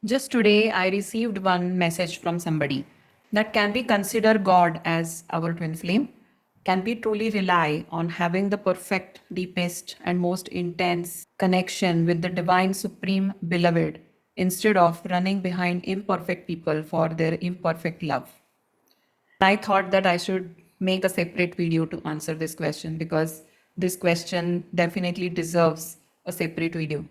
Just today, I received one message from somebody that can we consider God as our twin flame? Can we truly rely on having the perfect, deepest, and most intense connection with the divine, supreme beloved instead of running behind imperfect people for their imperfect love? I thought that I should make a separate video to answer this question because this question definitely deserves a separate video.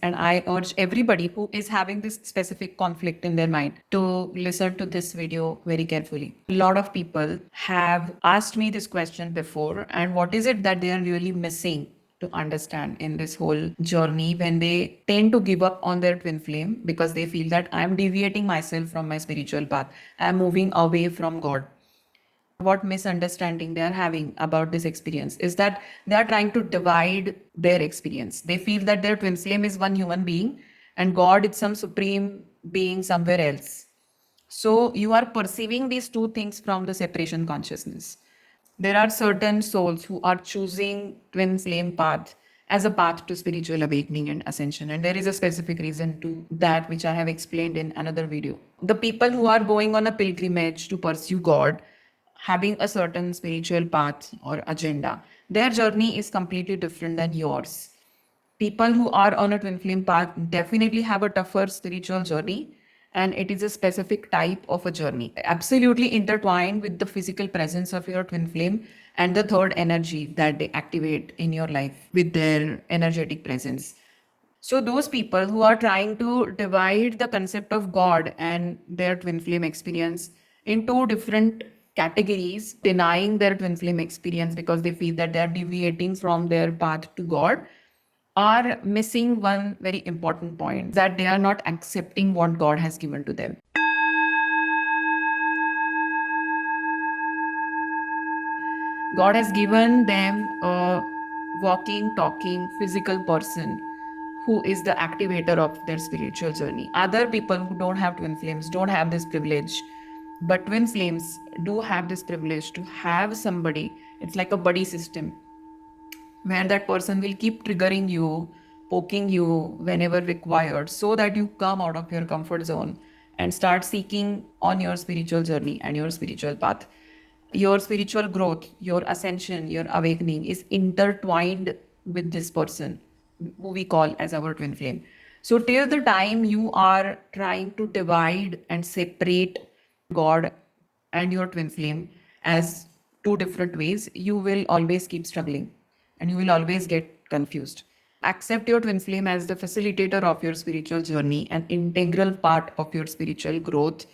And I urge everybody who is having this specific conflict in their mind to listen to this video very carefully. A lot of people have asked me this question before, and what is it that they are really missing to understand in this whole journey when they tend to give up on their twin flame because they feel that I'm deviating myself from my spiritual path, I'm moving away from God. What misunderstanding they are having about this experience is that they are trying to divide their experience. They feel that their twin flame is one human being and God is some supreme being somewhere else. So you are perceiving these two things from the separation consciousness. There are certain souls who are choosing twin flame path as a path to spiritual awakening and ascension. And there is a specific reason to that, which I have explained in another video. The people who are going on a pilgrimage to pursue God, having a certain spiritual path or agenda, their journey is completely different than yours. People who are on a twin flame path definitely have a tougher spiritual journey, and it is a specific type of a journey absolutely intertwined with the physical presence of your twin flame and the third energy that they activate in your life with their energetic presence. So those people who are trying to divide the concept of God and their twin flame experience in two different categories, denying their twin flame experience because they feel that they are deviating from their path to God, are missing one very important point, that they are not accepting what God has given to them. God has given them a walking, talking, physical person who is the activator of their spiritual journey. Other people who don't have twin flames don't have this privilege, but twin flames do have this privilege to have somebody. It's like a buddy system where that person will keep triggering you, poking you whenever required, so that you come out of your comfort zone and start seeking on your spiritual journey and your spiritual path. Your spiritual growth, your ascension, your awakening is intertwined with this person who we call as our twin flame. So, till the time you are trying to divide and separate God and your twin flame as two different ways, you will always keep struggling and you will always get confused. Accept your twin flame as the facilitator of your spiritual journey, an integral part of your spiritual growth.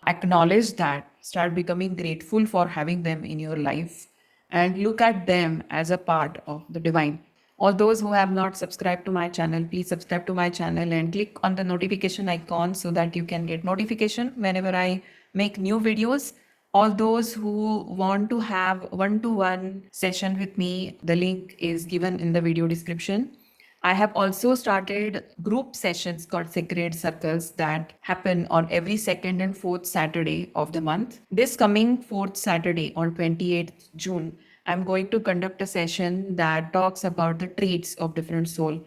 Acknowledge that, start becoming grateful for having them in your life, and look at them as a part of the divine. All those who have not subscribed to my channel, please subscribe to my channel and click on the notification icon so that you can get notification whenever I make new videos. All those who want to have one-to-one session with me, the link is given in the video description. I have also started group sessions called Sacred Circles that happen on every second and fourth Saturday of the month. This coming fourth Saturday on 28th June, I'm going to conduct a session that talks about the traits of different soul: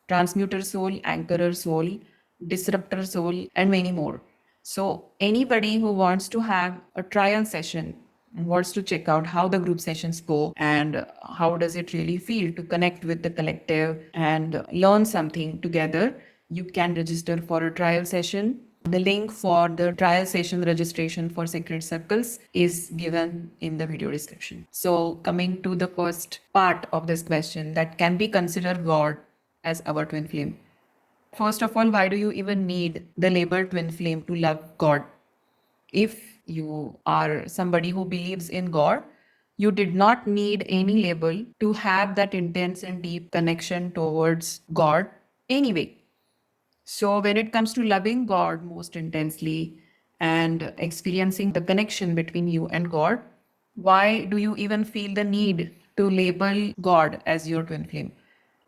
transmuter soul, anchorer soul, disruptor soul, and many more. So, anybody who wants to have a trial session and wants to check out how the group sessions go and how does it really feel to connect with the collective and learn something together, you can register for a trial session. The link for the trial session registration for Sacred Circles is given in the video description. So, coming to the first part of this question, that can we consider God as our twin flame? First of all, why do you even need the label twin flame to love God? If you are somebody who believes in God, you did not need any label to have that intense and deep connection towards God anyway. So, when it comes to loving God most intensely and experiencing the connection between you and God, why do you even feel the need to label God as your twin flame?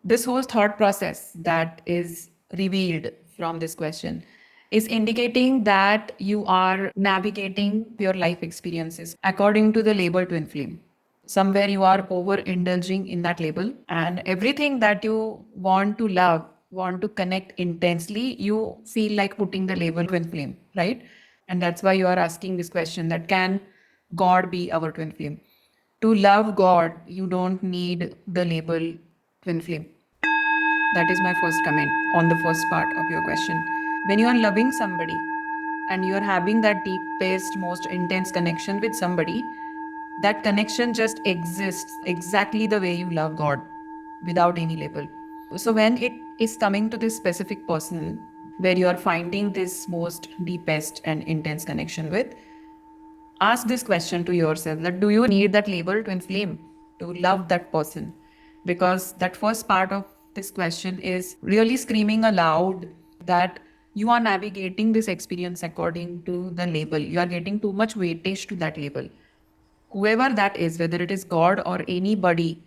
This whole thought process that is revealed from this question is indicating that you are navigating your life experiences according to the label twin flame. Somewhere you are over indulging in that label, and everything that you want to love want to connect intensely, you feel like putting the label twin flame, right? And that's why you are asking this question, that can God be our twin flame? To love God, you don't need the label twin flame. That is my first comment on the first part of your question. When you are loving somebody and you are having that deepest, most intense connection with somebody, that connection just exists exactly the way you love God without any label. So when it is coming to this specific person where you are finding this most deepest and intense connection with, ask this question to yourself, that do you need that label to inflame to love that person? Because that first part of this question is really screaming aloud that you are navigating this experience according to the label. You are getting too much weightage to that label, whoever that is, whether it is God or anybody,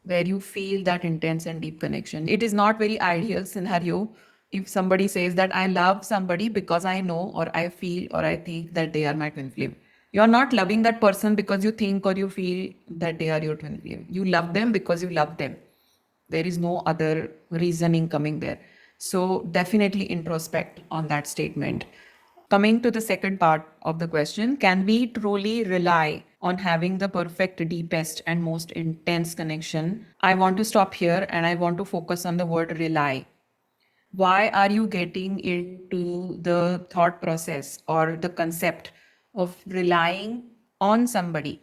where you feel that intense and deep connection. It is not very ideal scenario if somebody says that I love somebody because I know or I feel or I think that they are my twin flame. You are not loving that person because you think or you feel that they are your twin flame. You love them because you love them. There is no other reasoning coming there. So definitely introspect on that statement. Coming to the second part of the question, can we truly rely on having the perfect, deepest, and most intense connection? I want to stop here and I want to focus on the word rely. Why are you getting into the thought process or the concept of relying on somebody?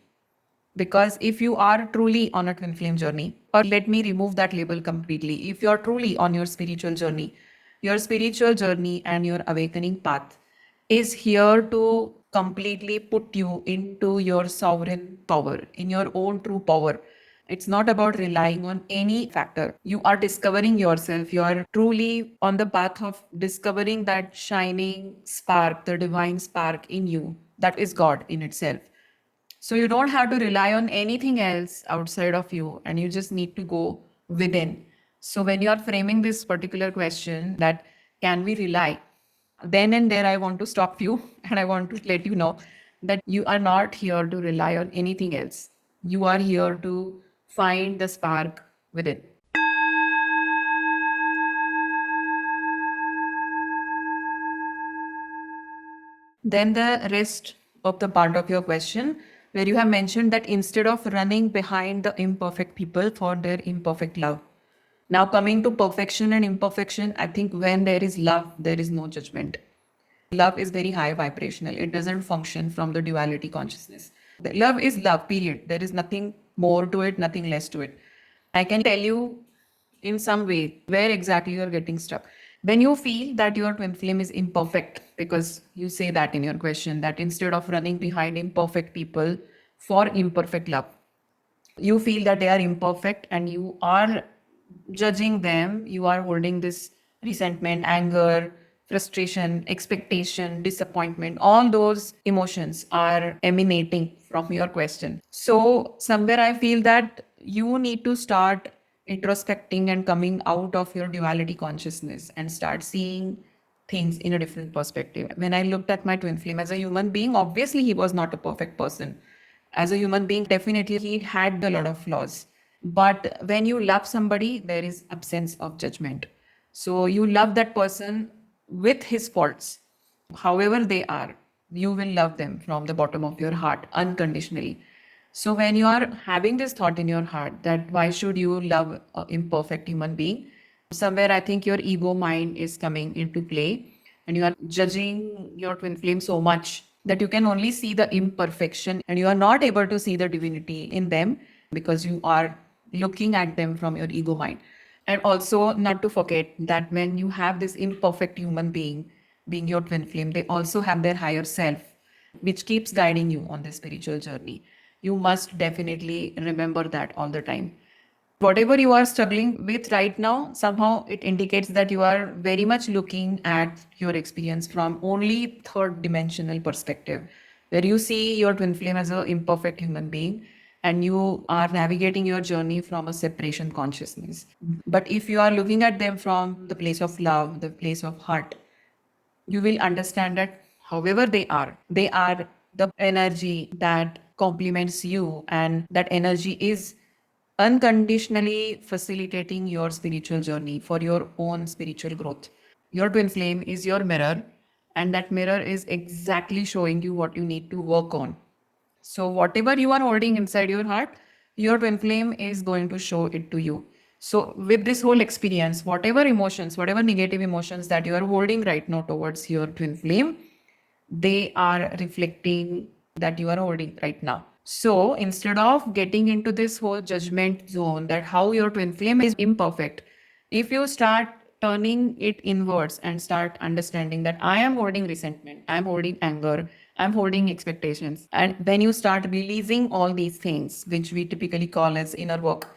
Because if you are truly on a twin flame journey, or let me remove that label completely, if you're truly on your spiritual journey and your awakening path is here to completely put you into your sovereign power, in your own true power. It's not about relying on any factor. You are discovering yourself. You are truly on the path of discovering that shining spark, the divine spark in you, that is God in itself. So you don't have to rely on anything else outside of you, and you just need to go within. So when you are framing this particular question, that can we rely? Then and there, I want to stop you and I want to let you know that you are not here to rely on anything else. You are here to find the spark within. Then the rest of the part of your question, where you have mentioned that instead of running behind the imperfect people for their imperfect love. Now, coming to perfection and imperfection, I think when there is love, there is no judgment. Love is very high vibrational. It doesn't function from the duality consciousness. The love is love, period. There is nothing more to it, nothing less to it. I can tell you in some way where exactly you're getting stuck. When you feel that your twin flame is imperfect, because you say that in your question, that instead of running behind imperfect people for imperfect love, you feel that they are imperfect and you are judging them, you are holding this resentment, anger, frustration, expectation, disappointment, all those emotions are emanating from your question. So somewhere I feel that you need to start introspecting and coming out of your duality consciousness and start seeing things in a different perspective. When I looked at my twin flame as a human being, obviously he was not a perfect person. As a human being, definitely he had a lot of flaws. But when you love somebody, there is absence of judgment. So you love that person with his faults, however they are. You will love them from the bottom of your heart unconditionally. So when you are having this thought in your heart that why should you love an imperfect human being, somewhere I think your ego mind is coming into play and you are judging your twin flame so much that you can only see the imperfection and you are not able to see the divinity in them because you are looking at them from your ego mind. And also, not to forget that when you have this imperfect human being being your twin flame, they also have their higher self, which keeps guiding you on the spiritual journey. You must definitely remember that all the time. Whatever you are struggling with right now, somehow it indicates that you are very much looking at your experience from only third dimensional perspective, where you see your twin flame as an imperfect human being and you are navigating your journey from a separation consciousness. But if you are looking at them from the place of love, the place of heart, you will understand that however they are the energy that complements you, and that energy is unconditionally facilitating your spiritual journey for your own spiritual growth. Your twin flame is your mirror, and that mirror is exactly showing you what you need to work on. So, whatever you are holding inside your heart, your twin flame is going to show it to you. So, with this whole experience, whatever emotions, whatever negative emotions that you are holding right now towards your twin flame, they are reflecting that you are holding right now. So instead of getting into this whole judgment zone that how your twin flame is imperfect, if you start turning it inwards and start understanding that I am holding resentment, I'm holding anger, I'm holding expectations, and then you start releasing all these things, which we typically call as inner work,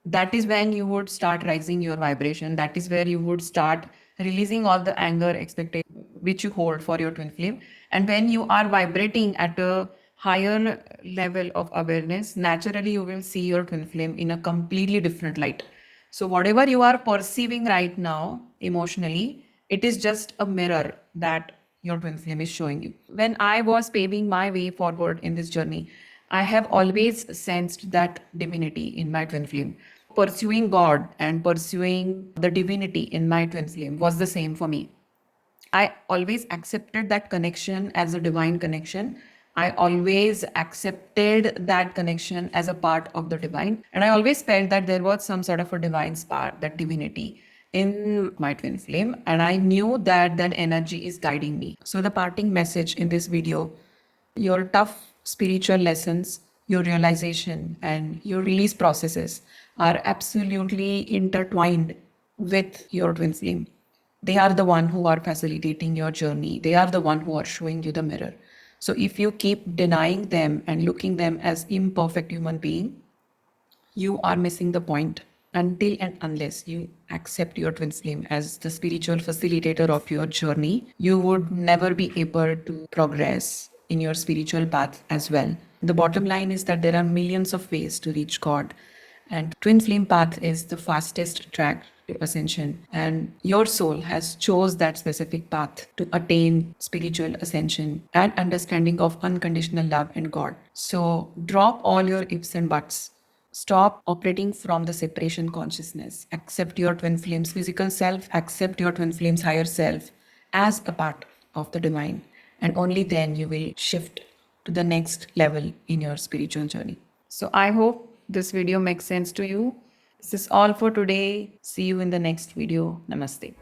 that is when you would start rising your vibration. That is where you would start releasing all the anger expectation which you hold for your twin flame. And when you are vibrating at a higher level of awareness, naturally you will see your twin flame in a completely different light. So whatever you are perceiving right now emotionally, it is just a mirror that your twin flame is showing you. When I was paving my way forward in this journey, I have always sensed that divinity in my twin flame. Pursuing God and pursuing the divinity in my twin flame was the same for me. I always accepted that connection as a divine connection. I always accepted that connection as a part of the divine. And I always felt that there was some sort of a divine spark, that divinity in my twin flame. And I knew that that energy is guiding me. So, the parting message in this video, your tough spiritual lessons, your realization, and your release processes are absolutely intertwined with your twin flame. They are the one who are facilitating your journey. They are the one who are showing you the mirror. So if you keep denying them and looking them as imperfect human being, you are missing the point. Until and unless you accept your twin flame as the spiritual facilitator of your journey, you would never be able to progress in your spiritual path as well. The bottom line is that there are millions of ways to reach God, and twin flame path is the fastest track to ascension, and your soul has chose that specific path to attain spiritual ascension and understanding of unconditional love and God. So drop all your ifs and buts. Stop operating from the separation consciousness. Accept your twin flame's physical self, accept your twin flame's higher self as a part of the divine. And only then you will shift to the next level in your spiritual journey. So I hope this video makes sense to you. This is all for today. See you in the next video. Namaste.